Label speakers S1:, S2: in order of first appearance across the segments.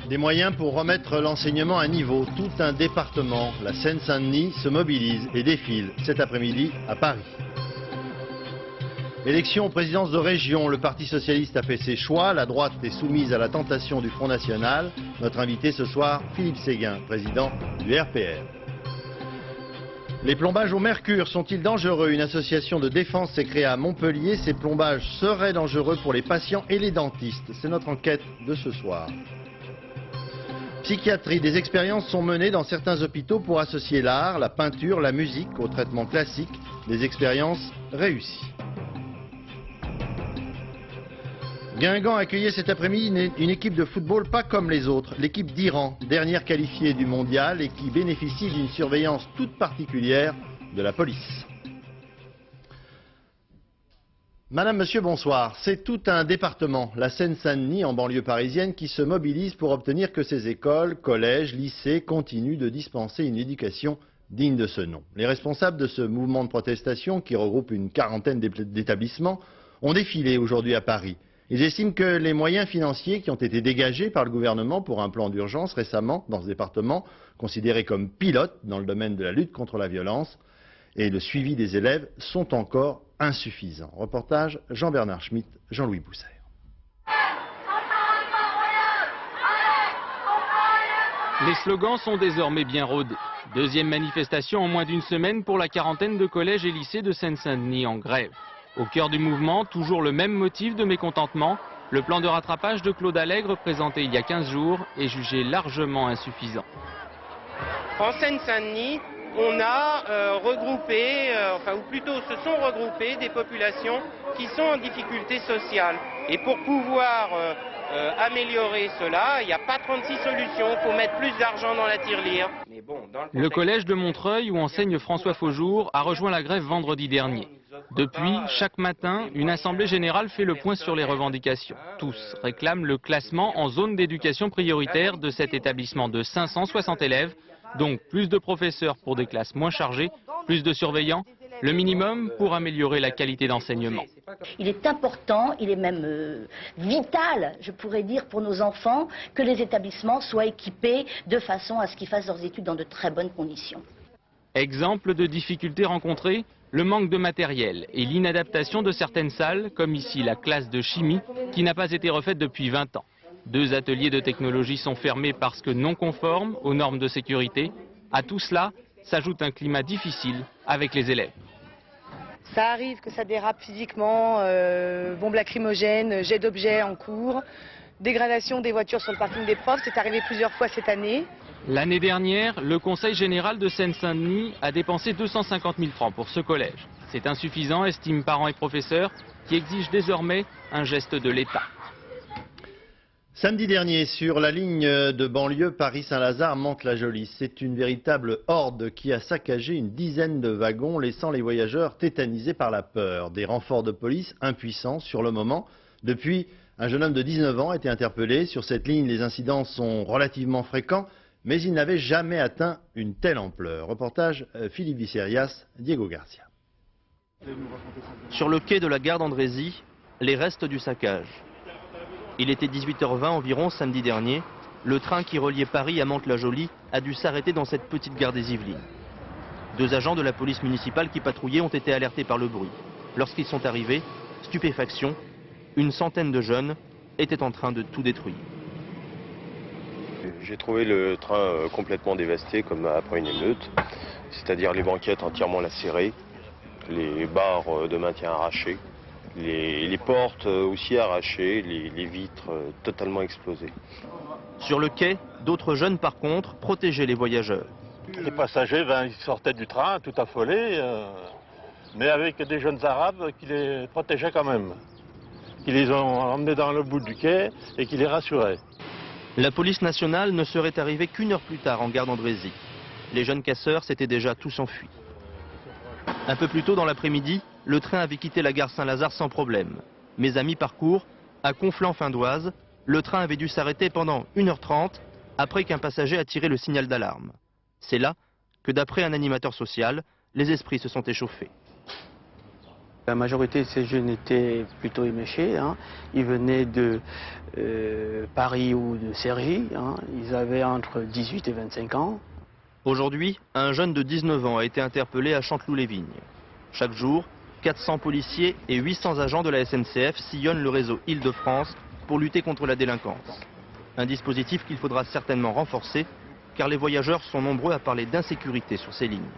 S1: Des moyens pour remettre l'enseignement à niveau. Tout un département, la Seine-Saint-Denis, se mobilise et défile cet après-midi à Paris. Élection aux présidences de région, le Parti socialiste a fait ses choix, la droite est soumise à la tentation du Front National. Notre invité ce soir, Philippe Séguin, président du RPR. Les plombages au mercure sont-ils dangereux? Une association de défense s'est créée à Montpellier. Ces plombages seraient dangereux pour les patients et les dentistes. C'est notre enquête de ce soir. Psychiatrie, des expériences sont menées dans certains hôpitaux pour associer l'art, la peinture, la musique au traitement classique. Des expériences réussies. Guingamp accueillait cet après-midi une équipe de football pas comme les autres, l'équipe d'Iran, dernière qualifiée du mondial et qui bénéficie d'une surveillance toute particulière de la police. Madame, monsieur, bonsoir. C'est tout un département, la Seine-Saint-Denis en banlieue parisienne, qui se mobilise pour obtenir que ces écoles, collèges, lycées continuent de dispenser une éducation digne de ce nom. Les responsables de ce mouvement de protestation, qui regroupe une quarantaine d'établissements, ont défilé aujourd'hui à Paris. Ils estiment que les moyens financiers qui ont été dégagés par le gouvernement pour un plan d'urgence récemment dans ce département, considéré comme pilote dans le domaine de la lutte contre la violence et le suivi des élèves, sont encore insuffisants. Reportage Jean-Bernard Schmitt, Jean-Louis Bousser.
S2: Les slogans sont désormais bien rodés. Deuxième manifestation en moins d'une semaine pour la quarantaine de collèges et lycées de Seine-Saint-Denis en grève. Au cœur du mouvement, toujours le même motif de mécontentement. Le plan de rattrapage de Claude Allègre, présenté il y a 15 jours, est jugé largement insuffisant.
S3: En Seine-Saint-Denis, on a regroupé, ou plutôt se sont regroupées des populations qui sont en difficulté sociale. Et pour pouvoir améliorer cela, il n'y a pas 36 solutions, il faut mettre plus d'argent dans la tirelire. Mais bon,
S2: le collège de Montreuil, où enseigne François Faujour, a rejoint la grève vendredi dernier. Depuis, chaque matin, une assemblée générale fait le point sur les revendications. Tous réclament le classement en zone d'éducation prioritaire de cet établissement de 560 élèves, donc plus de professeurs pour des classes moins chargées, plus de surveillants, le minimum pour améliorer la qualité d'enseignement.
S4: Il est important, il est même vital, je pourrais dire, pour nos enfants, que les établissements soient équipés de façon à ce qu'ils fassent leurs études dans de très bonnes conditions.
S2: Exemple de difficultés rencontrées, le manque de matériel et l'inadaptation de certaines salles, comme ici la classe de chimie, qui n'a pas été refaite depuis 20 ans. 2 ateliers de technologie sont fermés parce que non conformes aux normes de sécurité. À tout cela s'ajoute un climat difficile avec les élèves.
S5: Ça arrive que ça dérape physiquement, bombes lacrymogènes, jets d'objets en cours, dégradation des voitures sur le parking des profs, c'est arrivé plusieurs fois cette année.
S2: L'année dernière, le Conseil général de Seine-Saint-Denis a dépensé 250 000 francs pour ce collège. C'est insuffisant, estiment parents et professeurs, qui exigent désormais un geste de l'État.
S1: Samedi dernier, sur la ligne de banlieue Paris-Saint-Lazare-Mantes-la-Jolie, c'est une véritable horde qui a saccagé une dizaine de wagons, laissant les voyageurs tétanisés par la peur. Des renforts de police impuissants sur le moment. Depuis, un jeune homme de 19 ans a été interpellé. Sur cette ligne, les incidents sont relativement fréquents, mais ils n'avaient jamais atteint une telle ampleur. Reportage Philippe Vicerias, Diego Garcia.
S6: Sur le quai de la gare d'Andrézy, les restes du saccage. Il était 18h20 environ samedi dernier. Le train qui reliait Paris à Mantes-la-Jolie a dû s'arrêter dans cette petite gare des Yvelines. 2 agents de la police municipale qui patrouillaient ont été alertés par le bruit. Lorsqu'ils sont arrivés, stupéfaction, une centaine de jeunes étaient en train de tout détruire.
S7: J'ai trouvé le train complètement dévasté comme après une émeute, c'est-à-dire les banquettes entièrement lacérées, les barres de maintien arrachées, les portes aussi arrachées, les vitres totalement explosées.
S6: Sur le quai, d'autres jeunes par contre protégeaient les voyageurs.
S8: Les passagers ils sortaient du train tout affolés, mais avec des jeunes arabes qui les protégeaient quand même, qui les ont emmenés dans le bout du quai et qui les rassuraient.
S6: La police nationale ne serait arrivée qu'1 heure plus tard en gare d'Andrézy. Les jeunes casseurs s'étaient déjà tous enfuis. Un peu plus tôt dans l'après-midi, le train avait quitté la gare Saint-Lazare sans problème. Mais à mi-parcours, à Conflans-Fin-d'Oise, le train avait dû s'arrêter pendant 1h30 après qu'un passager a tiré le signal d'alarme. C'est là que, d'après un animateur social, les esprits se sont échauffés.
S9: La majorité de ces jeunes étaient plutôt éméchés. Ils venaient de Paris ou de Cergy. Ils avaient entre 18 et 25 ans.
S6: Aujourd'hui, un jeune de 19 ans a été interpellé à Chanteloup-les-Vignes. Chaque jour, 400 policiers et 800 agents de la SNCF sillonnent le réseau Île-de-France pour lutter contre la délinquance. Un dispositif qu'il faudra certainement renforcer, car les voyageurs sont nombreux à parler d'insécurité sur ces lignes.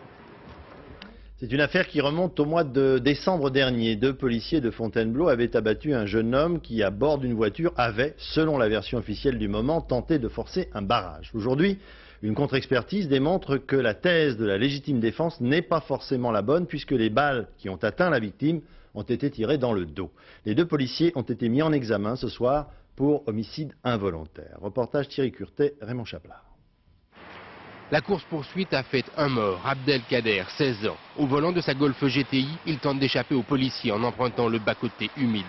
S1: C'est une affaire qui remonte au mois de décembre dernier. 2 policiers de Fontainebleau avaient abattu un jeune homme qui, à bord d'une voiture, avait, selon la version officielle du moment, tenté de forcer un barrage. Aujourd'hui, une contre-expertise démontre que la thèse de la légitime défense n'est pas forcément la bonne, puisque les balles qui ont atteint la victime ont été tirées dans le dos. Les 2 policiers ont été mis en examen ce soir pour homicide involontaire. Reportage Thierry Curtet, Raymond Chaplard.
S10: La course-poursuite a fait un mort, Abdelkader, 16 ans. Au volant de sa Golf GTI, il tente d'échapper aux policiers en empruntant le bas-côté humide.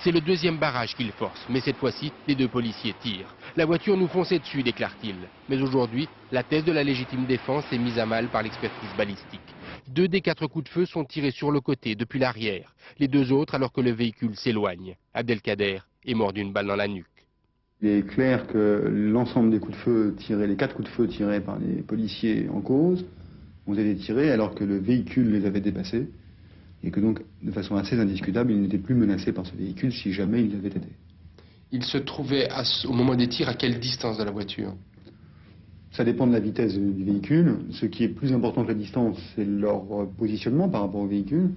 S10: C'est le 2e barrage qu'il force, mais cette fois-ci, les 2 policiers tirent. La voiture nous fonçait dessus, déclare-t-il. Mais aujourd'hui, la thèse de la légitime défense est mise à mal par l'expertise balistique. 2 des 4 coups de feu sont tirés sur le côté, depuis l'arrière. Les 2 autres alors que le véhicule s'éloigne. Abdelkader est mort d'une balle dans la nuque.
S11: Il est clair que l'ensemble des coups de feu tirés, les 4 coups de feu tirés par les policiers en cause, ont été tirés alors que le véhicule les avait dépassés et que donc, de façon assez indiscutable, il n'était plus menacé par ce véhicule si jamais il l'avait été.
S10: Il se trouvait au moment des tirs à quelle distance de la voiture?
S11: Ça dépend de la vitesse du véhicule. Ce qui est plus important que la distance, c'est leur positionnement par rapport au véhicule.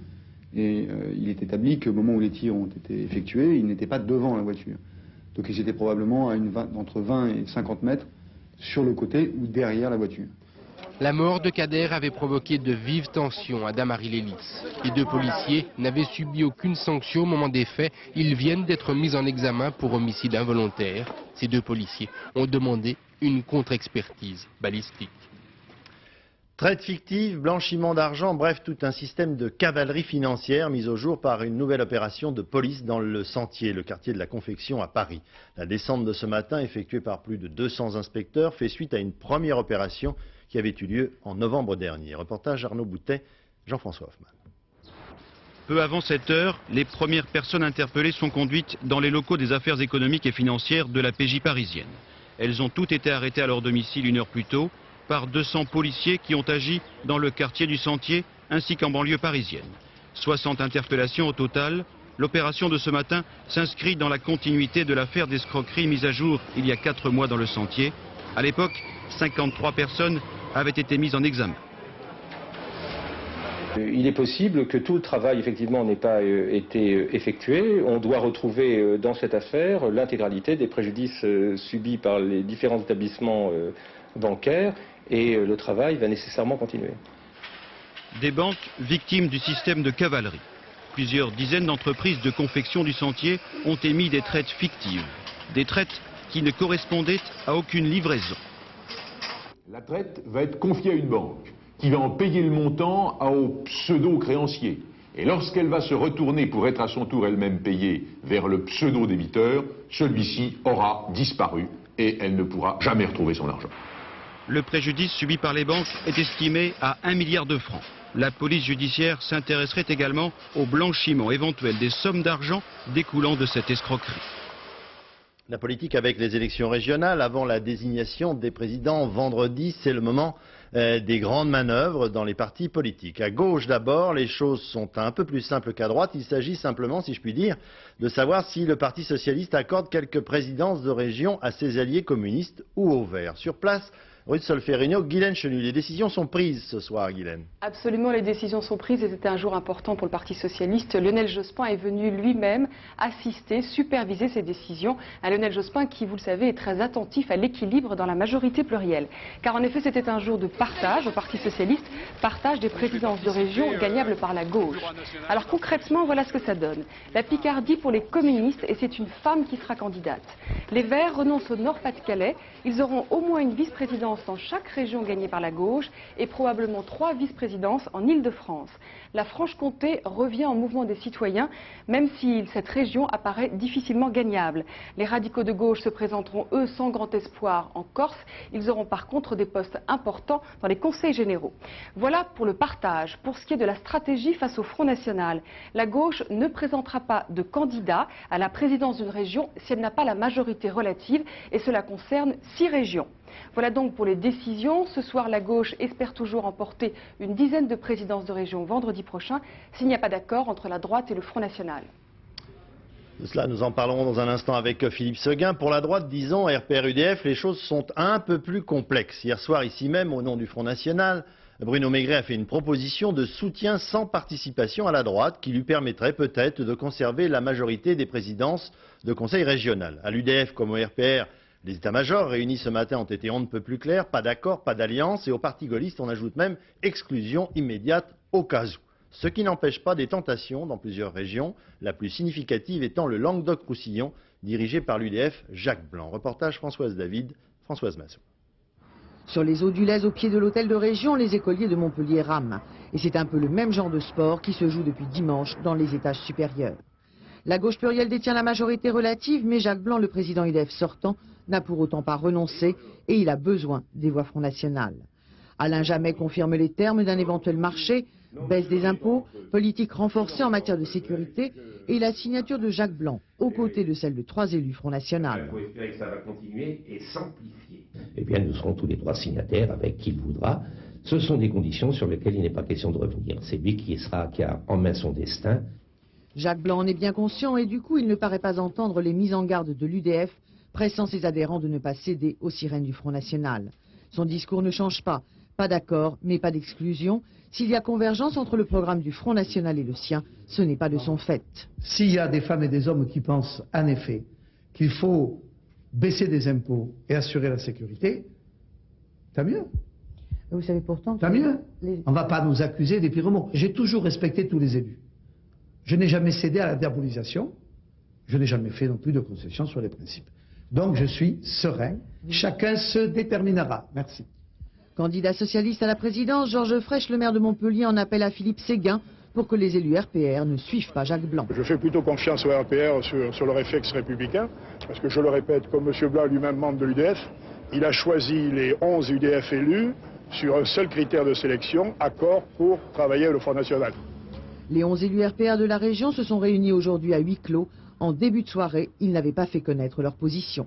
S11: Et il est établi qu'au moment où les tirs ont été effectués, ils n'étaient pas devant la voiture. Donc ils étaient probablement à entre 20 et 50 mètres sur le côté ou derrière la voiture.
S10: La mort de Kader avait provoqué de vives tensions à Damary-les-Lys. Les 2 policiers n'avaient subi aucune sanction au moment des faits. Ils viennent d'être mis en examen pour homicide involontaire. Ces 2 policiers ont demandé une contre-expertise balistique.
S1: Traite fictive, blanchiment d'argent, bref, tout un système de cavalerie financière mis au jour par une nouvelle opération de police dans le Sentier, le quartier de la Confection à Paris. La descente de ce matin, effectuée par plus de 200 inspecteurs, fait suite à une première opération qui avait eu lieu en novembre dernier. Reportage Arnaud Boutet, Jean-François Hoffmann.
S12: Peu avant 7 heures, les premières personnes interpellées sont conduites dans les locaux des affaires économiques et financières de la PJ parisienne. Elles ont toutes été arrêtées à leur domicile 1 heure plus tôt par 200 policiers qui ont agi dans le quartier du Sentier ainsi qu'en banlieue parisienne. 60 interpellations au total. L'opération de ce matin s'inscrit dans la continuité de l'affaire d'escroquerie mise à jour il y a 4 mois dans le Sentier. À l'époque, 53 personnes avaient été mises en examen.
S13: Il est possible que tout le travail effectivement n'ait pas été effectué. On doit retrouver dans cette affaire l'intégralité des préjudices subis par les différents établissements bancaires et le travail va nécessairement continuer.
S12: Des banques victimes du système de cavalerie. Plusieurs dizaines d'entreprises de confection du Sentier ont émis des traites fictives. Des traites qui ne correspondaient à aucune livraison.
S14: La traite va être confiée à une banque qui va en payer le montant au pseudo-créancier. Et lorsqu'elle va se retourner pour être à son tour elle-même payée vers le pseudo-débiteur, celui-ci aura disparu et elle ne pourra jamais retrouver son argent.
S12: Le préjudice subi par les banques est estimé à 1 milliard de francs. La police judiciaire s'intéresserait également au blanchiment éventuel des sommes d'argent découlant de cette escroquerie.
S1: La politique avec les élections régionales avant la désignation des présidents vendredi, c'est le moment des grandes manœuvres dans les partis politiques. À gauche d'abord, les choses sont un peu plus simples qu'à droite. Il s'agit simplement, si je puis dire, de savoir si le Parti socialiste accorde quelques présidences de région à ses alliés communistes ou aux Verts. Sur place, rue de Solferino, Guylaine Chenu. Les décisions sont prises ce soir, Guylaine.
S15: Absolument, les décisions sont prises et c'était un jour important pour le Parti socialiste. Lionel Jospin est venu lui-même assister, superviser ces décisions. Un Lionel Jospin qui, vous le savez, est très attentif à l'équilibre dans la majorité plurielle. Car en effet, c'était un jour de partage au Parti socialiste, partage des présidences de région gagnables par la gauche. Alors concrètement, voilà ce que ça donne. La Picardie pour les communistes et c'est une femme qui sera candidate. Les Verts renoncent au Nord-Pas-de-Calais. Ils auront au moins une vice-présidence vice-présidences dans chaque région gagnée par la gauche et probablement 3 vice-présidences en Île-de-France. La Franche-Comté revient en mouvement des citoyens, même si cette région apparaît difficilement gagnable. Les radicaux de gauche se présenteront, eux, sans grand espoir en Corse. Ils auront par contre des postes importants dans les conseils généraux. Voilà pour le partage. Pour ce qui est de la stratégie face au Front National, la gauche ne présentera pas de candidat à la présidence d'une région si elle n'a pas la majorité relative, et cela concerne 6 régions. Voilà donc pour les décisions. Ce soir, la gauche espère toujours emporter une dizaine de présidences de région vendredi prochain, s'il n'y a pas d'accord entre la droite et le Front National.
S1: De cela, nous en parlerons dans un instant avec Philippe Séguin. Pour la droite, disons, RPR-UDF, les choses sont un peu plus complexes. Hier soir, ici même, au nom du Front National, Bruno Maigret a fait une proposition de soutien sans participation à la droite qui lui permettrait peut-être de conserver la majorité des présidences de conseil régional. À l'UDF comme au RPR, les états-majors réunis ce matin ont été on ne peut plus clairs, pas d'accord, pas d'alliance, et au parti gaulliste on ajoute même exclusion immédiate au cas où. Ce qui n'empêche pas des tentations dans plusieurs régions, la plus significative étant le Languedoc-Roussillon, dirigé par l'UDF Jacques Blanc. Reportage Françoise David, Françoise Massot.
S16: Sur les eaux du Lez, au pied de l'hôtel de région, les écoliers de Montpellier rament. Et c'est un peu le même genre de sport qui se joue depuis dimanche dans les étages supérieurs. La gauche plurielle détient la majorité relative, mais Jacques Blanc, le président UDF sortant, n'a pour autant pas renoncé et il a besoin des voix Front National. Alain Jamet confirme les termes d'un éventuel marché, baisse des impôts, politique renforcée en matière de sécurité et la signature de Jacques Blanc, aux côtés de celle de 3 élus Front National.
S17: Il faut espérer que ça va continuer et s'amplifier. Eh bien, nous serons tous les 3 signataires avec qui il voudra. Ce sont des conditions sur lesquelles il n'est pas question de revenir. C'est lui qui a en main son destin.
S16: Jacques Blanc en est bien conscient et du coup, il ne paraît pas entendre les mises en garde de l'UDF, pressant ses adhérents de ne pas céder aux sirènes du Front National. Son discours ne change pas. Pas d'accord, mais pas d'exclusion. S'il y a convergence entre le programme du Front National et le sien, ce n'est pas de son fait.
S18: S'il y a des femmes et des hommes qui pensent, en effet, qu'il faut baisser des impôts et assurer la sécurité, tant mieux.
S16: Vous savez pourtant...
S18: Tant mieux. On ne va pas nous accuser des pires mots. J'ai toujours respecté tous les élus. Je n'ai jamais cédé à la diabolisation. Je n'ai jamais fait non plus de concessions sur les principes. Donc je suis serein. Chacun se déterminera. Merci.
S16: Candidat socialiste à la présidence, Georges Frêche, le maire de Montpellier, en appelle à Philippe Séguin pour que les élus RPR ne suivent pas Jacques Blanc.
S19: Je fais plutôt confiance au RPR sur le réflexe républicain, parce que je le répète, comme M. Blanc, lui-même membre de l'UDF, il a choisi les 11 UDF élus sur un seul critère de sélection, accord pour travailler avec le Front National.
S16: Les 11 élus RPR de la région se sont réunis aujourd'hui à huis clos. En début de soirée, ils n'avaient pas fait connaître leur position.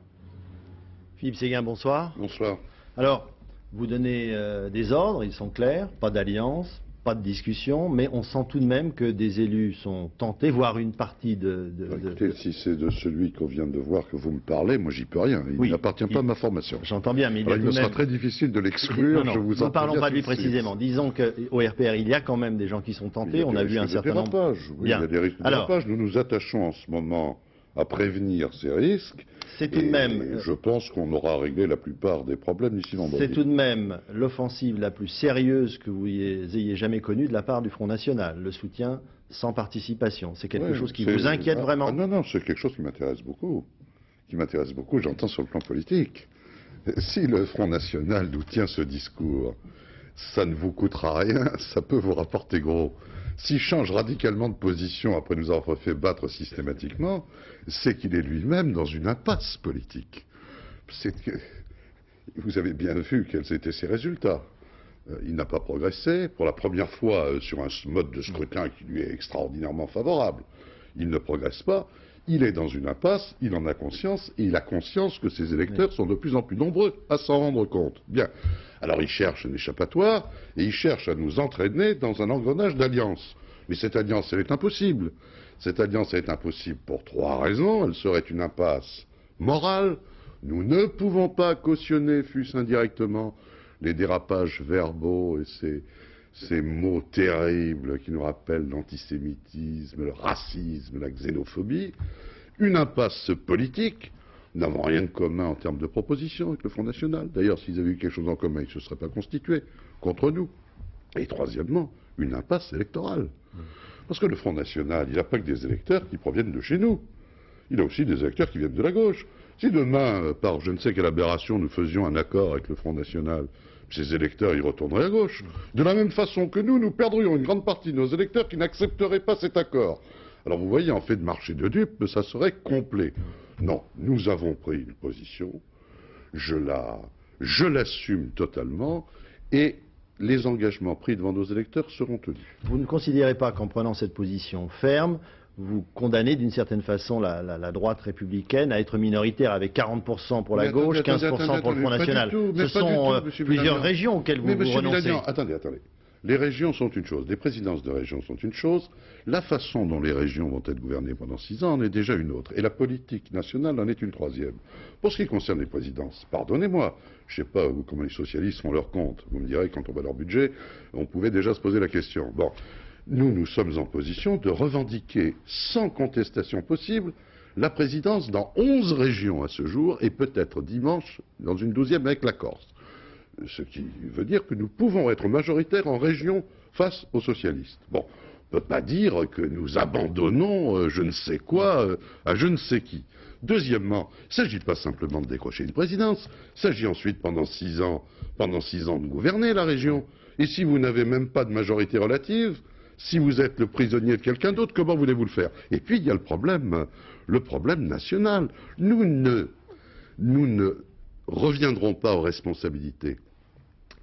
S1: Philippe Séguin, bonsoir.
S20: Bonsoir.
S1: Alors, vous donnez des ordres, ils sont clairs, pas d'alliance, pas de discussion, mais on sent tout de même que des élus sont tentés, voire une partie
S20: Écoutez, si c'est de celui qu'on vient de voir que vous me parlez, moi j'y peux rien. Il n'appartient pas à ma formation.
S1: J'entends bien, mais
S20: il me sera très difficile de l'exclure.
S1: Nous ne parlons pas de lui précisément. Disons qu'au RPR, il y a quand même des gens qui sont tentés. On a vu un certain nombre.
S20: Oui, il y a des risques de dérapage. Nous nous attachons en ce moment à prévenir ces risques.
S1: C'est tout de même.
S20: Je pense qu'on aura réglé la plupart des problèmes d'ici vendredi.
S1: C'est tout de même l'offensive la plus sérieuse que vous ayez jamais connue de la part du Front National, le soutien sans participation. C'est quelque chose qui vous inquiète vraiment?
S20: Non, c'est quelque chose qui m'intéresse beaucoup. J'entends sur le plan politique. Si le Front National nous tient ce discours, ça ne vous coûtera rien, ça peut vous rapporter gros. S'il change radicalement de position après nous avoir fait battre systématiquement, c'est qu'il est lui-même dans une impasse politique. Vous avez bien vu quels étaient ses résultats. Il n'a pas progressé, pour la première fois sur un mode de scrutin qui lui est extraordinairement favorable. Il ne progresse pas, il est dans une impasse, il en a conscience, et il a conscience que ses électeurs sont de plus en plus nombreux à s'en rendre compte. Bien. Alors il cherche un échappatoire, et il cherche à nous entraîner dans un engrenage d'alliance. Mais cette alliance, elle est impossible. Cette alliance, elle est impossible pour 3 raisons. Elle serait une impasse morale. Nous ne pouvons pas cautionner, fût-ce indirectement, les dérapages verbaux et ces mots terribles qui nous rappellent l'antisémitisme, le racisme, la xénophobie. Une impasse politique. Nous n'avons rien de commun en termes de propositions avec le Front National. D'ailleurs, s'ils avaient eu quelque chose en commun, ils ne se seraient pas constitués contre nous. Et troisièmement, une impasse électorale. Parce que le Front National, il n'a pas que des électeurs qui proviennent de chez nous. Il a aussi des électeurs qui viennent de la gauche. Si demain, par je ne sais quelle aberration, nous faisions un accord avec le Front National, ces électeurs y retourneraient à gauche. De la même façon que nous perdrions une grande partie de nos électeurs qui n'accepteraient pas cet accord. Alors vous voyez, en fait de marché de dupes, ça serait complet. Non, nous avons pris une position, je l'assume totalement, et les engagements pris devant nos électeurs seront tenus.
S1: Vous ne considérez pas qu'en prenant cette position ferme, vous condamnez d'une certaine façon la droite républicaine à être minoritaire avec 40% pour la gauche, 15% pour le Front National. Ce sont plusieurs régions auxquelles vous renoncez.
S20: Attendez. Les régions sont une chose, les présidences de régions sont une chose, la façon dont les régions vont être gouvernées pendant 6 ans en est déjà une autre, et la politique nationale en est une troisième. Pour ce qui concerne les présidences, pardonnez-moi, je ne sais pas comment les socialistes font leur compte, vous me direz quand on voit leur budget, on pouvait déjà se poser la question. Bon, nous sommes en position de revendiquer sans contestation possible la présidence dans 11 régions à ce jour, et peut-être dimanche dans une 12e avec la Corse. Ce qui veut dire que nous pouvons être majoritaires en région face aux socialistes. Bon, on ne peut pas dire que nous abandonnons je ne sais quoi à je ne sais qui. Deuxièmement, il ne s'agit pas simplement de décrocher une présidence, il s'agit ensuite pendant 6 ans de gouverner la région. Et si vous n'avez même pas de majorité relative, si vous êtes le prisonnier de quelqu'un d'autre, comment voulez-vous le faire? Et puis il y a le problème national. Nous ne reviendrons pas aux responsabilités.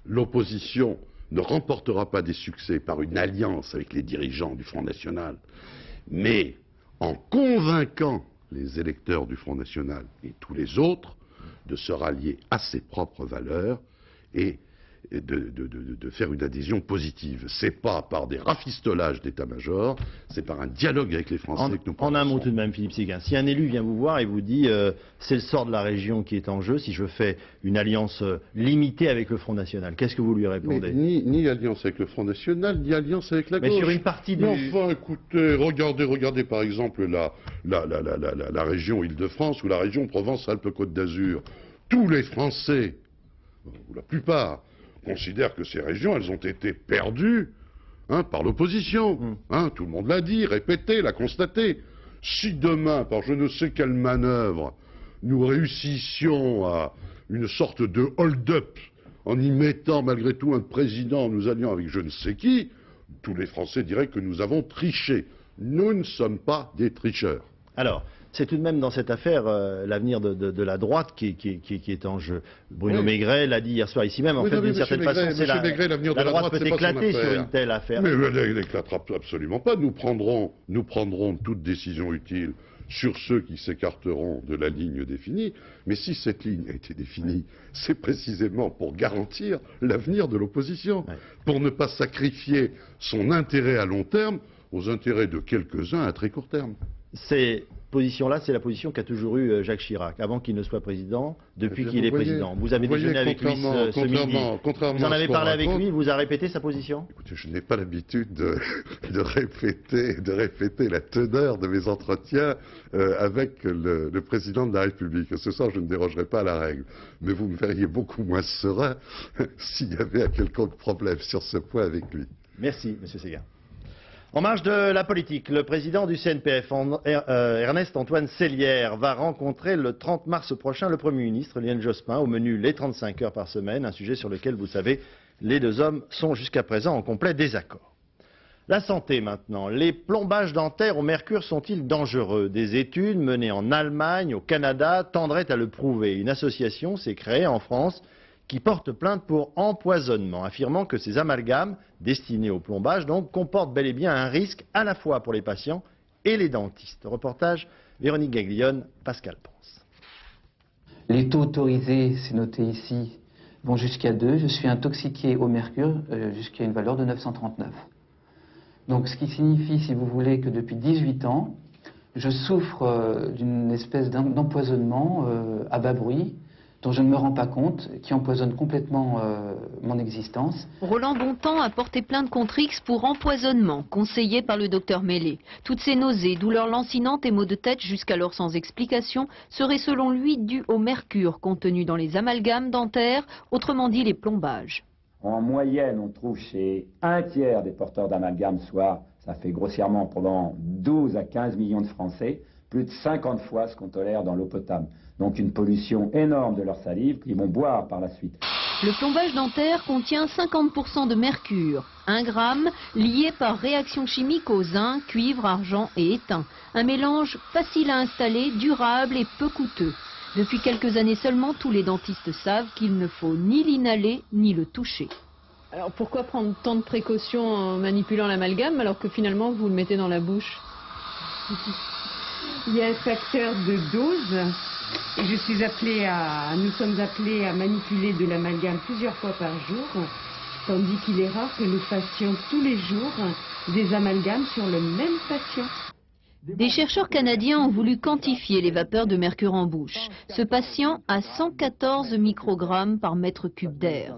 S20: L'opposition ne remportera pas des succès par une alliance avec les dirigeants du Front National, mais en convainquant les électeurs du Front National et tous les autres de se rallier à ses propres valeurs et de faire une adhésion positive. C'est pas par des rafistolages d'état-major, c'est par un dialogue avec les Français que nous
S1: En un mot tout de même, Philippe Séguin, si un élu vient vous voir et vous dit c'est le sort de la région qui est en jeu, si je fais une alliance limitée avec le Front National, qu'est-ce que vous lui répondez?
S20: Ni alliance avec le Front National, ni alliance avec la gauche.
S1: Mais sur une partie du...
S20: Mais enfin, écoutez, regardez par exemple la région Île-de-France ou la région Provence-Alpes-Côte d'Azur. Tous les Français, ou la plupart, considèrent que ces régions, elles ont été perdues par l'opposition. Tout le monde l'a dit, répété, l'a constaté. Si demain, par je ne sais quelle manœuvre, nous réussissions à une sorte de hold-up, en y mettant malgré tout un président, nous allions avec je ne sais qui, tous les Français diraient que nous avons triché. Nous ne sommes pas des tricheurs.
S1: Alors, c'est tout de même dans cette affaire l'avenir de la droite qui est en jeu. Bruno Maigret l'a dit hier soir ici même. En fait, d'une certaine façon, c'est la droite peut éclater sur une telle affaire.
S20: Mais elle n'éclatera absolument pas. Nous prendrons toute décision utile sur ceux qui s'écarteront de la ligne définie. Mais si cette ligne a été définie, c'est précisément pour garantir l'avenir de l'opposition, pour ne pas sacrifier son intérêt à long terme aux intérêts de quelques-uns à très court terme.
S1: Ces positions-là, c'est la position qu'a toujours eue Jacques Chirac, avant qu'il ne soit président, depuis qu'il est président. Vous avez déjeuné avec lui ce midi. Vous en avez parlé avec lui, il vous a répété sa position?
S20: Écoutez, je n'ai pas l'habitude de répéter la teneur de mes entretiens avec le président de la République. Ce soir, je ne dérogerai pas à la règle. Mais vous me verriez beaucoup moins serein s'il y avait un quelconque problème sur ce point avec lui.
S1: Merci, Monsieur Séguin. En marge de la politique, le président du CNPF, Ernest Antoine Sellière, va rencontrer le 30 mars prochain le Premier ministre Lionel Jospin, au menu les 35 heures par semaine, un sujet sur lequel, vous savez, les deux hommes sont jusqu'à présent en complet désaccord. La santé maintenant. Les plombages dentaires au mercure sont-ils dangereux? Des études menées en Allemagne, au Canada, tendraient à le prouver. Une association s'est créée en France qui porte plainte pour empoisonnement, affirmant que ces amalgames, destinés au plombage, donc, comportent bel et bien un risque à la fois pour les patients et les dentistes. Reportage Véronique Gaglione, Pascal Ponce.
S21: Les taux autorisés, c'est noté ici, vont jusqu'à 2. Je suis intoxiqué au mercure jusqu'à une valeur de 939. Donc ce qui signifie, si vous voulez, que depuis 18 ans, je souffre d'une espèce d'empoisonnement à bas bruit, dont je ne me rends pas compte, qui empoisonne complètement mon existence.
S22: Roland Bontemps a porté plainte contre X pour empoisonnement, conseillé par le docteur Mélé. Toutes ces nausées, douleurs lancinantes et maux de tête jusqu'alors sans explication seraient selon lui dues au mercure contenu dans les amalgames dentaires, autrement dit les plombages.
S23: En moyenne, on trouve chez un tiers des porteurs d'amalgames, soit, ça fait grossièrement, pendant 12 à 15 millions de Français, plus de 50 fois ce qu'on tolère dans l'eau potable. Donc une pollution énorme de leur salive qu'ils vont boire par la suite.
S22: Le plombage dentaire contient 50% de mercure, 1 gramme lié par réaction chimique au zinc, cuivre, argent et étain. Un mélange facile à installer, durable et peu coûteux. Depuis quelques années seulement, tous les dentistes savent qu'il ne faut ni l'inhaler ni le toucher.
S3: Alors pourquoi prendre tant de précautions en manipulant l'amalgame alors que finalement vous le mettez dans la bouche?
S4: Il y a un facteur de dose et nous sommes appelés à manipuler de l'amalgame plusieurs fois par jour, tandis qu'il est rare que nous fassions tous les jours des amalgames sur le même patient.
S22: Des chercheurs canadiens ont voulu quantifier les vapeurs de mercure en bouche. Ce patient a 114 microgrammes par mètre cube d'air.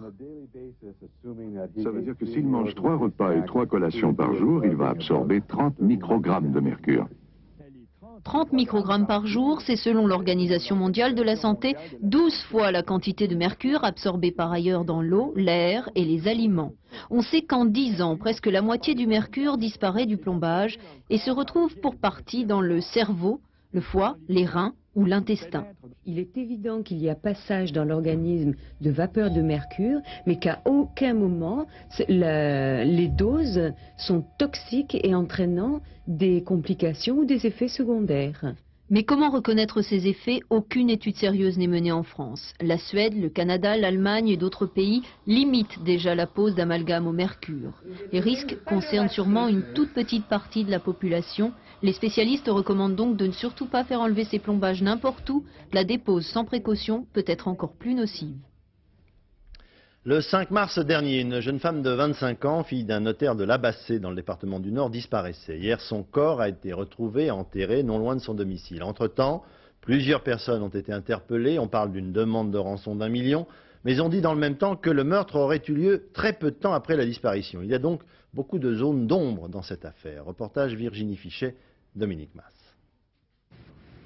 S5: Ça veut dire que s'il mange 3 repas et 3 collations par jour, il va absorber 30 microgrammes de mercure.
S22: 30 microgrammes par jour, c'est selon l'Organisation mondiale de la santé 12 fois la quantité de mercure absorbée par ailleurs dans l'eau, l'air et les aliments. On sait qu'en 10 ans, presque la moitié du mercure disparaît du plombage et se retrouve pour partie dans le cerveau, le foie, les reins ou l'intestin.
S4: Il est évident qu'il y a passage dans l'organisme de vapeur de mercure, mais qu'à aucun moment les doses sont toxiques et entraînant des complications ou des effets secondaires.
S22: Mais comment reconnaître ces effets? Aucune étude sérieuse n'est menée en France. La Suède, le Canada, l'Allemagne et d'autres pays limitent déjà la pose d'amalgame au mercure. Les risques concernent sûrement une toute petite partie de la population. Les spécialistes recommandent donc de ne surtout pas faire enlever ces plombages n'importe où. La dépose sans précaution peut être encore plus nocive.
S1: Le 5 mars dernier, une jeune femme de 25 ans, fille d'un notaire de Labassé dans le département du Nord, disparaissait. Hier, son corps a été retrouvé enterré non loin de son domicile. Entre-temps, plusieurs personnes ont été interpellées. On parle d'une demande de rançon d'1 million, mais on dit dans le même temps que le meurtre aurait eu lieu très peu de temps après la disparition. Il y a donc beaucoup de zones d'ombre dans cette affaire. Reportage Virginie Fichet, Dominique Mas.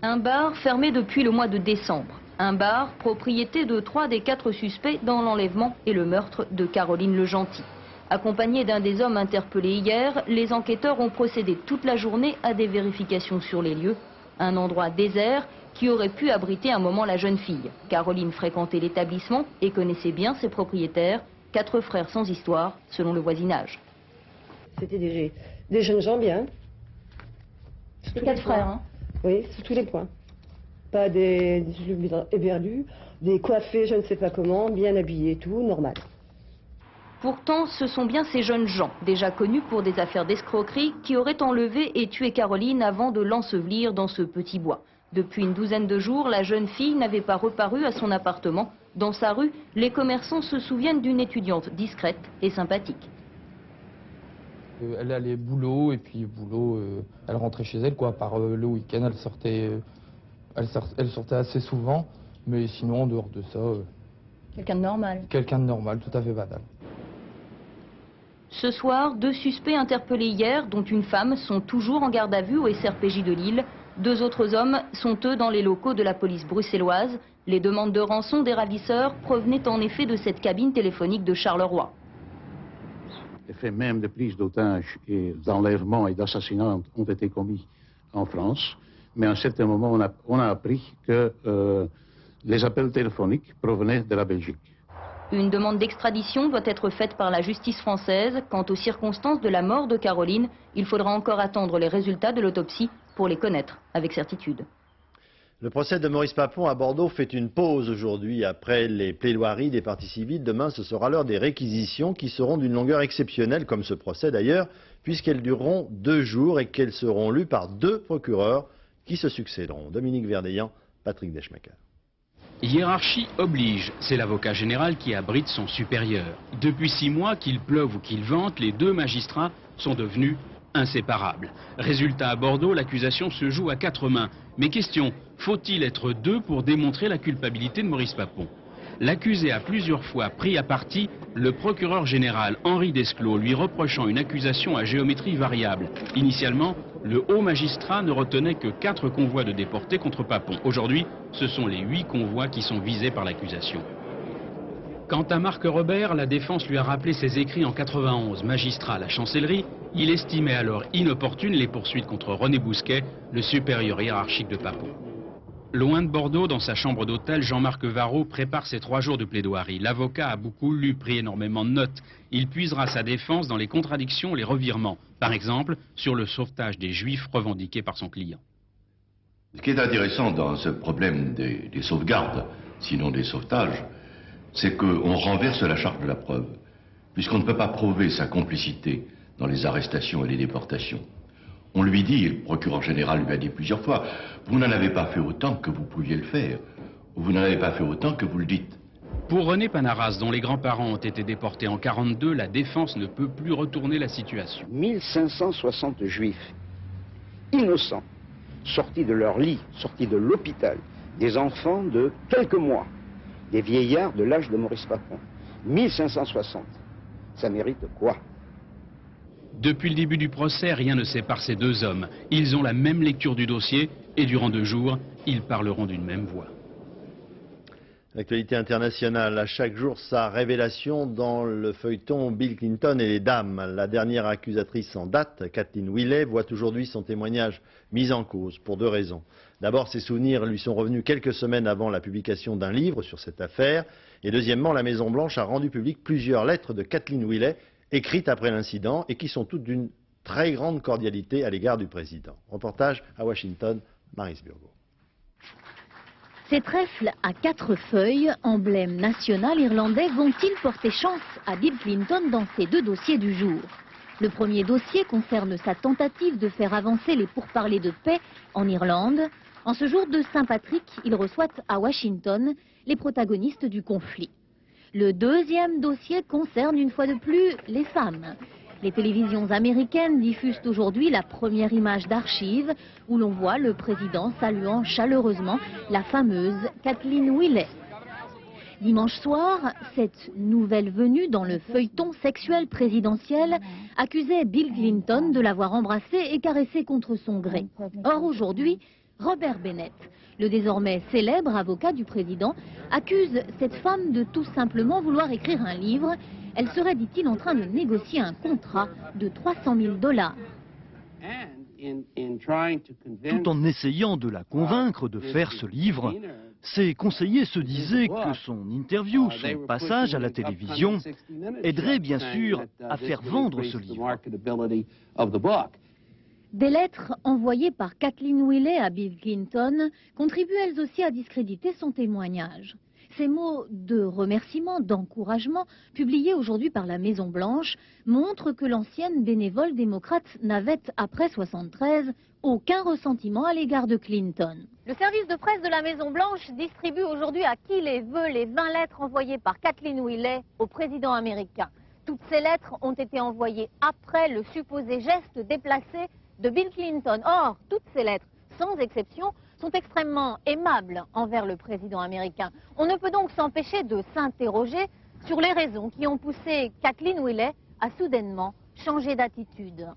S24: Un bar fermé depuis le mois de décembre. Un bar, propriété de 3 des 4 suspects dans l'enlèvement et le meurtre de Caroline Legentil. Accompagnés d'un des hommes interpellés hier, les enquêteurs ont procédé toute la journée à des vérifications sur les lieux. Un endroit désert qui aurait pu abriter un moment la jeune fille. Caroline fréquentait l'établissement et connaissait bien ses propriétaires. 4 frères sans histoire, selon le voisinage.
S25: C'était des jeunes gens bien.
S24: Les 4 frères, hein?
S25: Oui, sur tous les points. Pas des éberdus, des coiffés, je ne sais pas comment, bien habillés, tout, normal.
S24: Pourtant, ce sont bien ces jeunes gens, déjà connus pour des affaires d'escroquerie, qui auraient enlevé et tué Caroline avant de l'ensevelir dans ce petit bois. Depuis une douzaine de jours, la jeune fille n'avait pas reparu à son appartement. Dans sa rue, les commerçants se souviennent d'une étudiante discrète et sympathique.
S26: Elle allait boulot et puis boulot, elle rentrait chez elle quoi. Par le week-end, elle sortait assez souvent, mais sinon en dehors de ça.
S24: Quelqu'un de normal.
S26: Quelqu'un de normal, tout à fait banal.
S24: Ce soir, 2 suspects interpellés hier, dont une femme, sont toujours en garde à vue au SRPJ de Lille. 2 autres hommes sont eux dans les locaux de la police bruxelloise. Les demandes de rançon des ravisseurs provenaient en effet de cette cabine téléphonique de Charleroi.
S27: Les faits même de prise d'otages et d'enlèvement et d'assassinat ont été commis en France. Mais à un certain moment, on a appris que les appels téléphoniques provenaient de la Belgique.
S24: Une demande d'extradition doit être faite par la justice française. Quant aux circonstances de la mort de Caroline, il faudra encore attendre les résultats de l'autopsie pour les connaître avec certitude.
S1: Le procès de Maurice Papon à Bordeaux fait une pause aujourd'hui. Après les plaidoiries des parties civiles, demain ce sera l'heure des réquisitions qui seront d'une longueur exceptionnelle, comme ce procès d'ailleurs, puisqu'elles dureront 2 jours et qu'elles seront lues par 2 procureurs qui se succéderont. Dominique Verdeillan, Patrick Deschmaker.
S28: Hiérarchie oblige, c'est l'avocat général qui abrite son supérieur. Depuis 6 mois, qu'il pleuve ou qu'il vente, les 2 magistrats sont devenus inséparables. Résultat, à Bordeaux, l'accusation se joue à 4 mains. Mais question, faut-il être 2 pour démontrer la culpabilité de Maurice Papon? L'accusé a plusieurs fois pris à partie le procureur général Henri Desclos, lui reprochant une accusation à géométrie variable. Initialement, le haut magistrat ne retenait que 4 convois de déportés contre Papon. Aujourd'hui, ce sont les 8 convois qui sont visés par l'accusation. Quant à Marc Robert, la défense lui a rappelé ses écrits en 91. Magistrat à la chancellerie, il estimait alors inopportunes les poursuites contre René Bousquet, le supérieur hiérarchique de Papeaux. Loin de Bordeaux, dans sa chambre d'hôtel, Jean-Marc Varro prépare ses 3 jours de plaidoirie. L'avocat a beaucoup lu, pris énormément de notes. Il puisera sa défense dans les contradictions, les revirements. Par exemple, sur le sauvetage des Juifs revendiqué par son client.
S2: Ce qui est intéressant dans ce problème des sauvegardes, sinon des sauvetages, c'est qu'on renverse la charge de la preuve, puisqu'on ne peut pas prouver sa complicité dans les arrestations et les déportations. On lui dit, et le procureur général lui a dit plusieurs fois, vous n'en avez pas fait autant que vous pouviez le faire, ou vous n'en avez pas fait autant que vous le dites.
S28: Pour René Panaras, dont les grands-parents ont été déportés en 1942, la défense ne peut plus retourner la situation.
S6: 1560 juifs, innocents, sortis de leur lit, sortis de l'hôpital, des enfants de quelques mois, des vieillards de l'âge de Maurice Papon. 1560, ça mérite quoi?
S28: Depuis le début du procès, rien ne sépare ces 2 hommes. Ils ont la même lecture du dossier et durant 2 jours, ils parleront d'une même voix.
S1: L'actualité internationale, à chaque jour, sa révélation dans le feuilleton Bill Clinton et les dames. La dernière accusatrice en date, Kathleen Willey, voit aujourd'hui son témoignage mis en cause pour 2 raisons. D'abord, ses souvenirs lui sont revenus quelques semaines avant la publication d'un livre sur cette affaire. Et deuxièmement, la Maison-Blanche a rendu public plusieurs lettres de Kathleen Willey, écrites après l'incident et qui sont toutes d'une très grande cordialité à l'égard du président. Reportage à Washington, Maris Burgo.
S7: Ces trèfles à 4 feuilles, emblème national irlandais, vont-ils porter chance à Bill Clinton dans ces 2 dossiers du jour? Le premier dossier concerne sa tentative de faire avancer les pourparlers de paix en Irlande. En ce jour de Saint-Patrick, il reçoit à Washington les protagonistes du conflit. Le deuxième dossier concerne une fois de plus les femmes. Les télévisions américaines diffusent aujourd'hui la première image d'archives où l'on voit le président saluant chaleureusement la fameuse Kathleen Willey. Dimanche soir, cette nouvelle venue dans le feuilleton sexuel présidentiel accusait Bill Clinton de l'avoir embrassée et caressée contre son gré. Or aujourd'hui, Robert Bennett, le désormais célèbre avocat du président, accuse cette femme de tout simplement vouloir écrire un livre. Elle serait, dit-il, en train de négocier un contrat de 300 000 $.
S8: Tout en essayant de la convaincre de faire ce livre, ses conseillers se disaient que son interview, son passage à la télévision, aiderait bien sûr à faire vendre ce livre.
S7: Des lettres envoyées par Kathleen Willey à Bill Clinton contribuent elles aussi à discréditer son témoignage. Ces mots de remerciement, d'encouragement, publiés aujourd'hui par la Maison-Blanche, montrent que l'ancienne bénévole démocrate n'avait, après 1973, aucun ressentiment à l'égard de Clinton.
S22: Le service de presse de la Maison-Blanche distribue aujourd'hui à qui les veut les 20 lettres envoyées par Kathleen Willey au président américain. Toutes ces lettres ont été envoyées après le supposé geste déplacé de Bill Clinton. Or, toutes ces lettres, sans exception, sont extrêmement aimables envers le président américain. On ne peut donc s'empêcher de s'interroger sur les raisons qui ont poussé Kathleen Willey à soudainement changer d'attitude.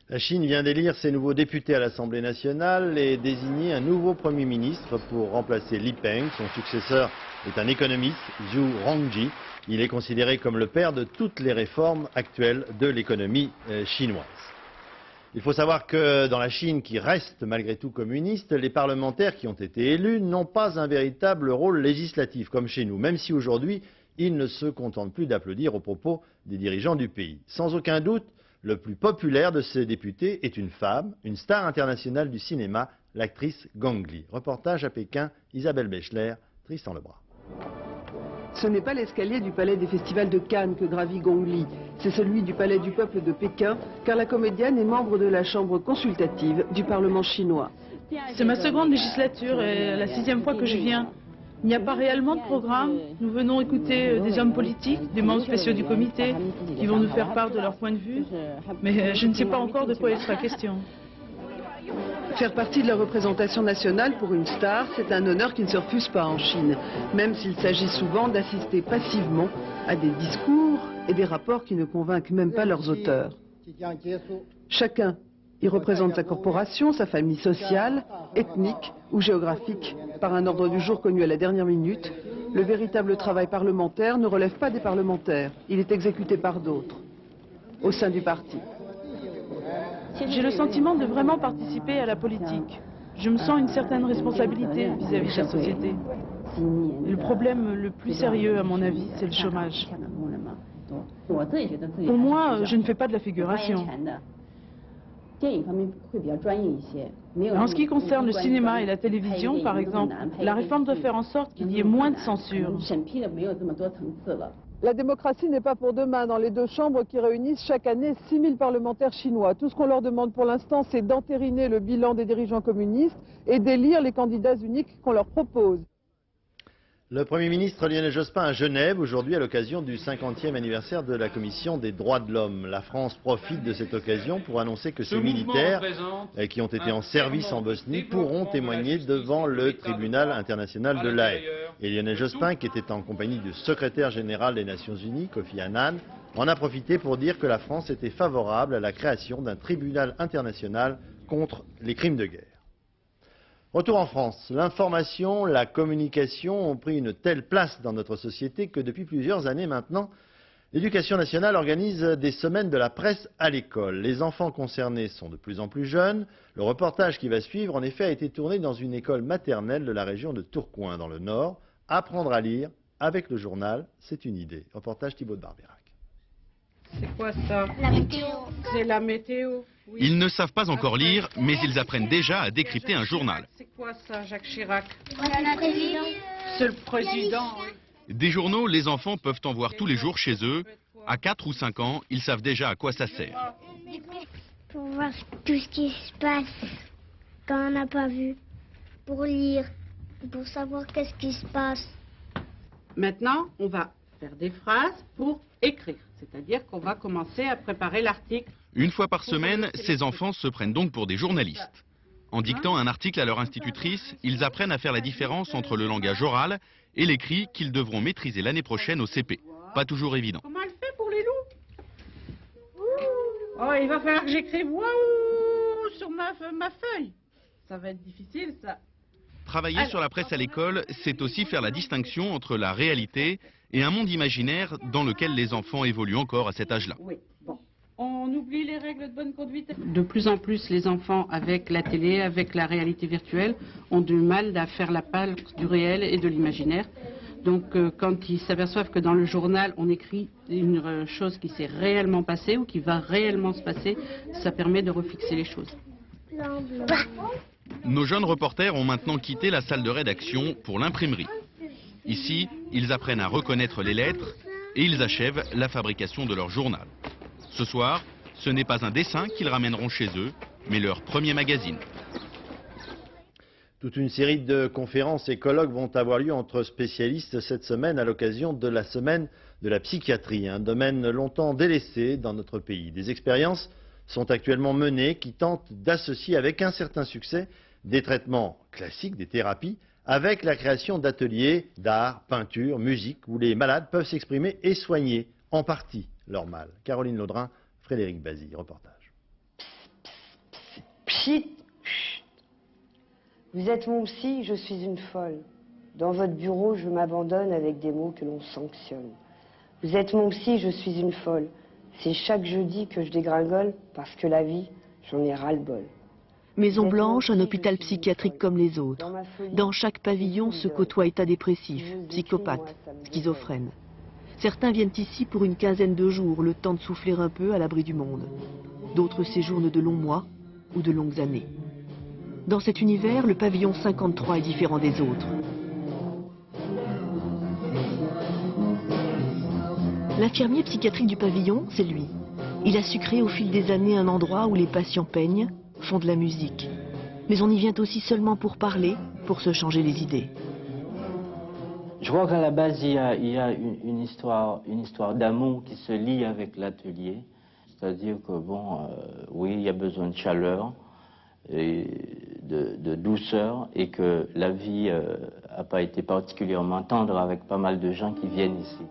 S1: La Chine vient d'élire ses nouveaux députés à l'Assemblée nationale et désigner un nouveau Premier ministre pour remplacer Li Peng. Son successeur est un économiste, Zhu Rongji. Il est considéré comme le père de toutes les réformes actuelles de l'économie chinoise. Il faut savoir que dans la Chine, qui reste malgré tout communiste, les parlementaires qui ont été élus n'ont pas un véritable rôle législatif, comme chez nous, même si aujourd'hui, ils ne se contentent plus d'applaudir aux propos des dirigeants du pays. Sans aucun doute, le plus populaire de ces députés est une femme, une star internationale du cinéma, l'actrice Gong Li. Reportage à Pékin, Isabelle Bechler, Tristan Lebras.
S9: Ce n'est pas l'escalier du palais des festivals de Cannes que gravit Gong Li, c'est celui du palais du peuple de Pékin, car la comédienne est membre de la chambre consultative du Parlement chinois.
S10: C'est ma seconde législature et la 6e fois que je viens. Il n'y a pas réellement de programme. Nous venons écouter des hommes politiques, des membres spéciaux du comité, qui vont nous faire part de leur point de vue. Mais je ne sais pas encore de quoi il sera question.
S9: Faire partie de la représentation nationale pour une star, c'est un honneur qui ne se refuse pas en Chine, même s'il s'agit souvent d'assister passivement à des discours et des rapports qui ne convainquent même pas leurs auteurs. Chacun y représente sa corporation, sa famille sociale, ethnique ou géographique, par un ordre du jour connu à la dernière minute, Le véritable travail parlementaire ne relève pas des parlementaires. Il est exécuté par d'autres, au sein du parti.
S10: J'ai le sentiment de vraiment participer à la politique. Je me sens une certaine responsabilité vis-à-vis de la société. Le problème le plus sérieux, à mon avis, c'est le chômage. Pour moi, je ne fais pas de la figuration. En ce qui concerne le cinéma et la télévision, par exemple, la réforme doit faire en sorte qu'il y ait moins de censure.
S9: La démocratie n'est pas pour demain dans les deux chambres qui réunissent chaque année 6000 parlementaires chinois. Tout ce qu'on leur demande pour l'instant, c'est d'entériner le bilan des dirigeants communistes et d'élire les candidats uniques qu'on leur propose.
S1: Le Premier ministre Lionel Jospin à Genève, aujourd'hui à l'occasion du 50e anniversaire de la Commission des droits de l'homme. La France profite de cette occasion pour annoncer que ces militaires qui ont été en service en Bosnie pourront témoigner devant le tribunal international de l'Haye. Et Lionel Jospin, qui était en compagnie du secrétaire général des Nations Unies, Kofi Annan, en a profité pour dire que la France était favorable à la création d'un tribunal international contre les crimes de guerre. Retour en France, l'information, la communication ont pris une telle place dans notre société que depuis plusieurs années maintenant, l'Éducation nationale organise des semaines de la presse à l'école. Les enfants concernés sont de plus en plus jeunes. Le reportage qui va suivre, en effet, a été tourné dans une école maternelle de la région de Tourcoing, dans le Nord. Apprendre à lire avec le journal, c'est une idée. Reportage Thibaut de Barbérac.
S11: C'est quoi ça? La météo. C'est la météo. Oui.
S12: Ils ne savent pas encore lire, mais ils apprennent déjà à décrypter un journal.
S11: C'est quoi ça, Jacques Chirac? C'est le président.
S12: Des journaux, les enfants peuvent en voir tous les jours chez eux. À 4 ou 5 ans, ils savent déjà à quoi ça sert.
S13: Pour voir tout ce qui se passe quand on n'a pas vu. Pour lire, pour savoir qu'est-ce qui se passe.
S11: Maintenant, on va faire des phrases pour écrire. C'est-à-dire qu'on va commencer à préparer l'article.
S12: Une fois par semaine, ces enfants se prennent donc pour des journalistes. En dictant un article à leur institutrice, ils apprennent à faire la différence entre le langage oral et l'écrit qu'ils devront maîtriser l'année prochaine au CP. Pas toujours évident.
S11: Comment elle fait pour les loups? Oh, il va falloir que j'écrive waouh sur ma feuille. Ça va être difficile, ça.
S12: Travailler sur la presse à l'école, c'est aussi faire la distinction entre la réalité et un monde imaginaire dans lequel les enfants évoluent encore à cet âge-là.
S11: Oui, bon. On oublie les règles de bonne conduite. De plus en plus, les enfants, avec la télé, avec la réalité virtuelle, ont du mal à faire la part du réel et de l'imaginaire. Donc, quand ils s'aperçoivent que dans le journal, on écrit une chose qui s'est réellement passée ou qui va réellement se passer, ça permet de refixer les choses.
S12: Nos jeunes reporters ont maintenant quitté la salle de rédaction pour l'imprimerie. Ici, ils apprennent à reconnaître les lettres et ils achèvent la fabrication de leur journal. Ce soir, ce n'est pas un dessin qu'ils ramèneront chez eux, mais leur premier magazine.
S1: Toute une série de conférences et colloques vont avoir lieu entre spécialistes cette semaine à l'occasion de la semaine de la psychiatrie, un domaine longtemps délaissé dans notre pays. Des expériences sont actuellement menées qui tentent d'associer avec un certain succès des traitements classiques, des thérapies, avec la création d'ateliers d'art, peinture, musique, où les malades peuvent s'exprimer et soigner en partie leur mal. Caroline Laudrin, Frédéric Bazille, reportage.
S14: Pchit, chut. Vous êtes mon psy, je suis une folle. Dans votre bureau, je m'abandonne avec des mots que l'on sanctionne. Vous êtes mon psy, je suis une folle. C'est chaque jeudi que je dégringole parce que la vie, j'en ai ras-le-bol.
S15: Maison Blanche, un hôpital psychiatrique comme les autres. Dans chaque pavillon se côtoient états dépressifs, psychopathes, schizophrènes. Certains viennent ici pour une quinzaine de jours, le temps de souffler un peu à l'abri du monde. D'autres séjournent de longs mois ou de longues années. Dans cet univers, le pavillon 53 est différent des autres. L'infirmier psychiatrique du pavillon, c'est lui. Il a su créer au fil des années un endroit où les patients peignent, font de la musique. Mais on y vient aussi seulement pour parler, pour se changer les idées.
S17: Je crois qu'à la base, il y a une histoire d'amour qui se lie avec l'atelier. C'est-à-dire que, bon, oui, il y a besoin de chaleur, et de douceur, et que la vie n'a pas été particulièrement tendre avec pas mal de gens qui viennent ici.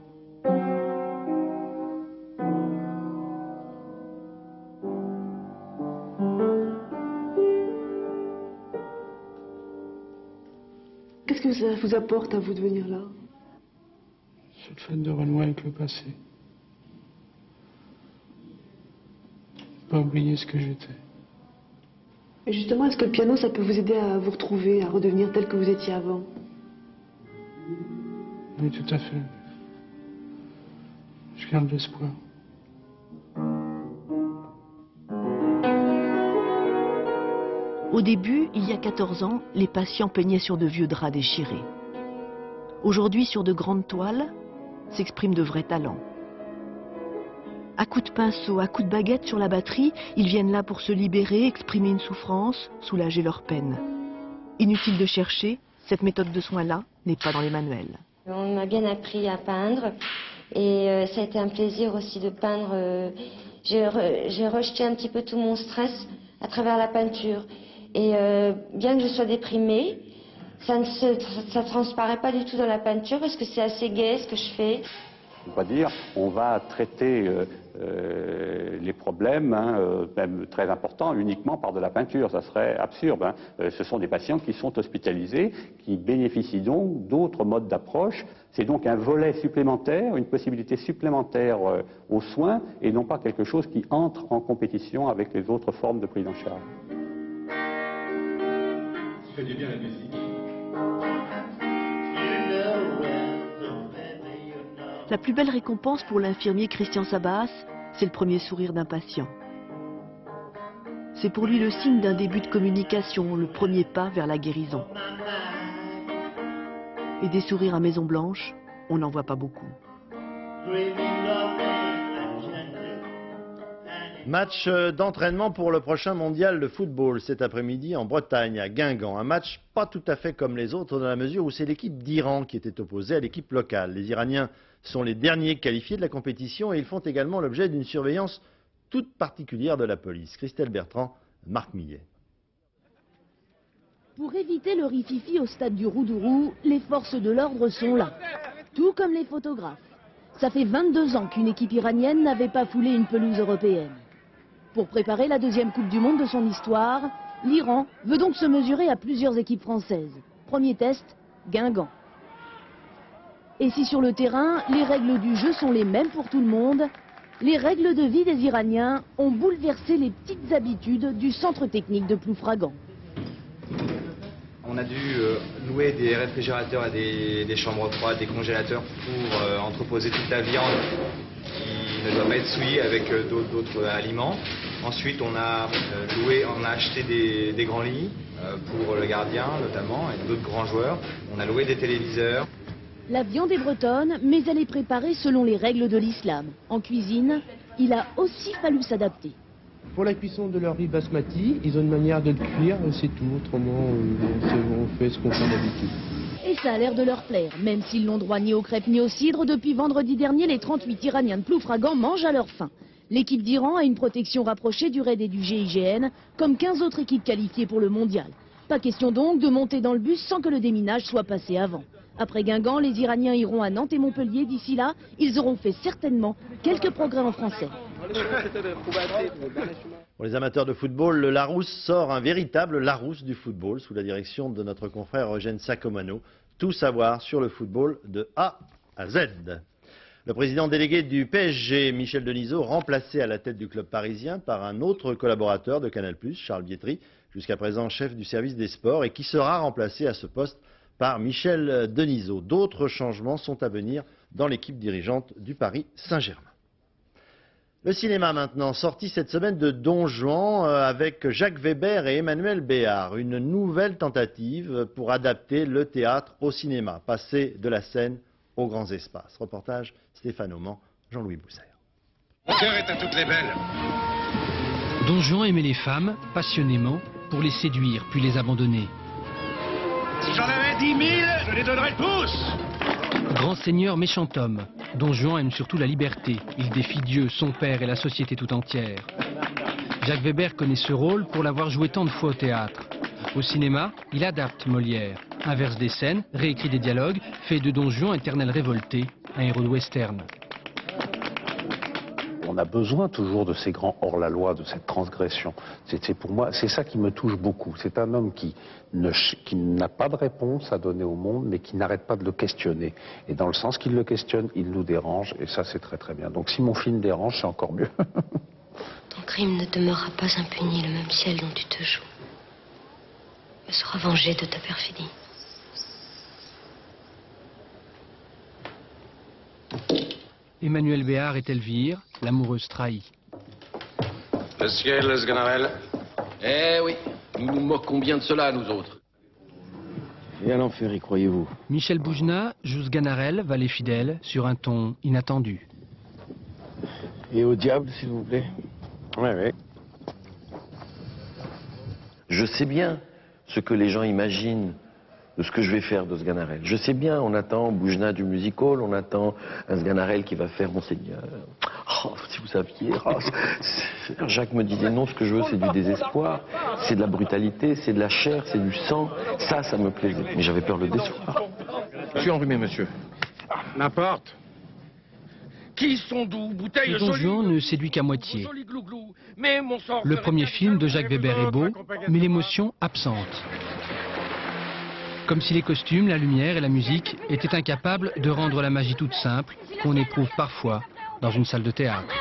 S9: Qu'est-ce que ça vous apporte à vous de venir là?
S3: Le fait de renouer avec le passé. Pas oublier ce que j'étais.
S9: Et justement, est-ce que le piano, ça peut vous aider à vous retrouver, à redevenir tel que vous étiez avant?
S3: Oui, tout à fait. Je garde l'espoir.
S15: Au début, il y a 14 ans, les patients peignaient sur de vieux draps déchirés. Aujourd'hui, sur de grandes toiles, s'expriment de vrais talents. À coups de pinceau, à coups de baguette sur la batterie, ils viennent là pour se libérer, exprimer une souffrance, soulager leur peine. Inutile de chercher, cette méthode de soin-là n'est pas dans les manuels.
S13: On m'a bien appris à peindre et ça a été un plaisir aussi de peindre. J'ai rejeté un petit peu tout mon stress à travers la peinture. Et bien que je sois déprimée, ça ne transparaît pas du tout dans la peinture parce que c'est assez gai ce que je fais.
S5: On va dire, on va traiter les problèmes, même très importants, uniquement par de la peinture. Ça serait absurde. Ce sont des patients qui sont hospitalisés, qui bénéficient donc d'autres modes d'approche. C'est donc un volet supplémentaire, une possibilité supplémentaire aux soins, et non pas quelque chose qui entre en compétition avec les autres formes de prise en charge.
S16: Ça fait du bien la musique.
S15: La plus belle récompense pour l'infirmier Christian Sabas, c'est le premier sourire d'un patient. C'est pour lui le signe d'un début de communication, le premier pas vers la guérison. Et des sourires à Maison Blanche, on n'en voit pas beaucoup.
S1: Match d'entraînement pour le prochain mondial de football cet après-midi en Bretagne, à Guingamp. Un match pas tout à fait comme les autres dans la mesure où c'est l'équipe d'Iran qui était opposée à l'équipe locale. Les Iraniens sont les derniers qualifiés de la compétition et ils font également l'objet d'une surveillance toute particulière de la police. Christelle Bertrand, Marc Millet.
S18: Pour éviter le rififi au stade du Roudourou, les forces de l'ordre sont là, tout comme les photographes. Ça fait 22 ans qu'une équipe iranienne n'avait pas foulé une pelouse européenne. Pour préparer la deuxième Coupe du Monde de son histoire, l'Iran veut donc se mesurer à plusieurs équipes françaises. Premier test, Guingamp. Et si sur le terrain, les règles du jeu sont les mêmes pour tout le monde, les règles de vie des Iraniens ont bouleversé les petites habitudes du centre technique de Ploufragan.
S19: On a dû louer des réfrigérateurs et des chambres froides, des congélateurs pour entreposer toute la viande qui ne doit pas être souillée avec d'autres aliments. Ensuite, on a acheté des grands lits pour le gardien notamment et d'autres grands joueurs. On a loué des téléviseurs.
S18: La viande est bretonne, mais elle est préparée selon les règles de l'islam. En cuisine, il a aussi fallu s'adapter.
S26: Pour la cuisson de leur riz basmati, ils ont une manière de le cuire, c'est tout. Autrement, on fait ce qu'on fait d'habitude.
S18: Et ça a l'air de leur plaire, même s'ils n'ont droit ni aux crêpes ni au cidre. Depuis vendredi dernier, les 38 Iraniens de Ploufragan mangent à leur faim. L'équipe d'Iran a une protection rapprochée du RAID et du GIGN, comme 15 autres équipes qualifiées pour le mondial. Pas question donc de monter dans le bus sans que le déminage soit passé avant. Après Guingamp, les Iraniens iront à Nantes et Montpellier. D'ici là, ils auront fait certainement quelques progrès en français.
S1: Pour les amateurs de football, le Larousse sort un véritable Larousse du football sous la direction de notre confrère Eugène Sacomano. Tout savoir sur le football de A à Z. Le président délégué du PSG, Michel Denisot, remplacé à la tête du club parisien par un autre collaborateur de Canal+, Charles Bietri, jusqu'à présent chef du service des sports, et qui sera remplacé à ce poste par Michel Denisot. D'autres changements sont à venir dans l'équipe dirigeante du Paris Saint-Germain. Le cinéma maintenant, sorti cette semaine de Don Juan avec Jacques Weber et Emmanuel Béard. Une nouvelle tentative pour adapter le théâtre au cinéma, passer de la scène aux grands espaces. Reportage Stéphane Auman, Jean-Louis Bousser.
S20: Mon cœur est à toutes les belles.
S21: Don Juan aimait les femmes, passionnément, pour les séduire puis les abandonner.
S20: Si j'en avais 10 000, je les donnerais tous.
S21: Grand seigneur, méchant homme, Don Juan aime surtout la liberté. Il défie Dieu, son père et la société tout entière. Jacques Weber connaît ce rôle pour l'avoir joué tant de fois au théâtre. Au cinéma, il adapte Molière, inverse des scènes, réécrit des dialogues, fait de Don Juan, éternel révolté, un héros de western.
S2: On a besoin toujours de ces grands hors-la-loi, de cette transgression. Pour moi, c'est ça qui me touche beaucoup. C'est un homme qui n'a pas de réponse à donner au monde, mais qui n'arrête pas de le questionner. Et dans le sens qu'il le questionne, il nous dérange, et ça c'est très très bien. Donc si mon film dérange, c'est encore mieux.
S13: Ton crime ne demeurera pas impuni, le même ciel dont tu te joues me sera vengé de ta perfidie.
S21: Emmanuel Béard est Elvire, l'amoureuse trahie.
S4: Monsieur le Sganarelle.
S6: Eh oui, nous nous moquons bien de cela, nous autres.
S21: Et à l'enfer, y croyez-vous? Michel Boujna joue Sganarelle, valet fidèle, sur un ton inattendu.
S23: Et au diable, s'il vous plaît?
S2: Oui, oui.
S23: Je sais bien ce que les gens imaginent de ce que je vais faire de Sganarelle. Je sais bien, on attend Boujna du musical, on attend un Sganarelle qui va faire Monseigneur. Oh, si vous saviez, Jacques me disait non, ce que je veux c'est du désespoir, c'est de la brutalité, c'est de la chair, c'est du sang. Ça me plaisait. Mais j'avais peur de le décevoir.
S6: Je suis enrhumé, monsieur.
S4: N'importe. Qui sont doux, bouteilles
S21: Don Juan ne séduit qu'à moitié. Le premier film de Jacques Weber est beau, mais l'émotion absente. Comme si les costumes, la lumière et la musique étaient incapables de rendre la magie toute simple qu'on éprouve parfois dans une salle de théâtre.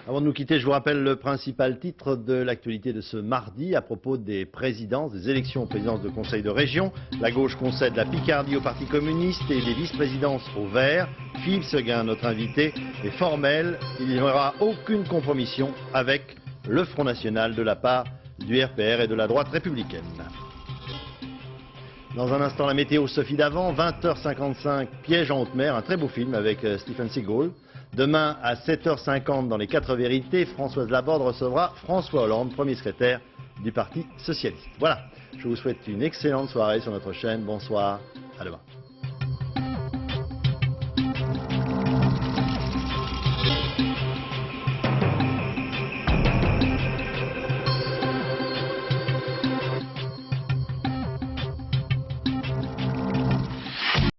S1: Avant de nous quitter, je vous rappelle le principal titre de l'actualité de ce mardi à propos des présidences, des élections aux présidences de conseil de région. La gauche concède la Picardie au Parti communiste et des vice-présidences au Vert. Philippe Séguin, notre invité, est formel. Il n'y aura aucune compromission avec le Front National de la part du RPR et de la droite républicaine. Dans un instant, la météo, Sophie Davant, 20h55, Piège en haute mer, un très beau film avec Stephen Seagal. Demain, à 7h50, dans les 4 vérités, Françoise Laborde recevra François Hollande, premier secrétaire du Parti socialiste. Voilà, je vous souhaite une excellente soirée sur notre chaîne. Bonsoir, à demain.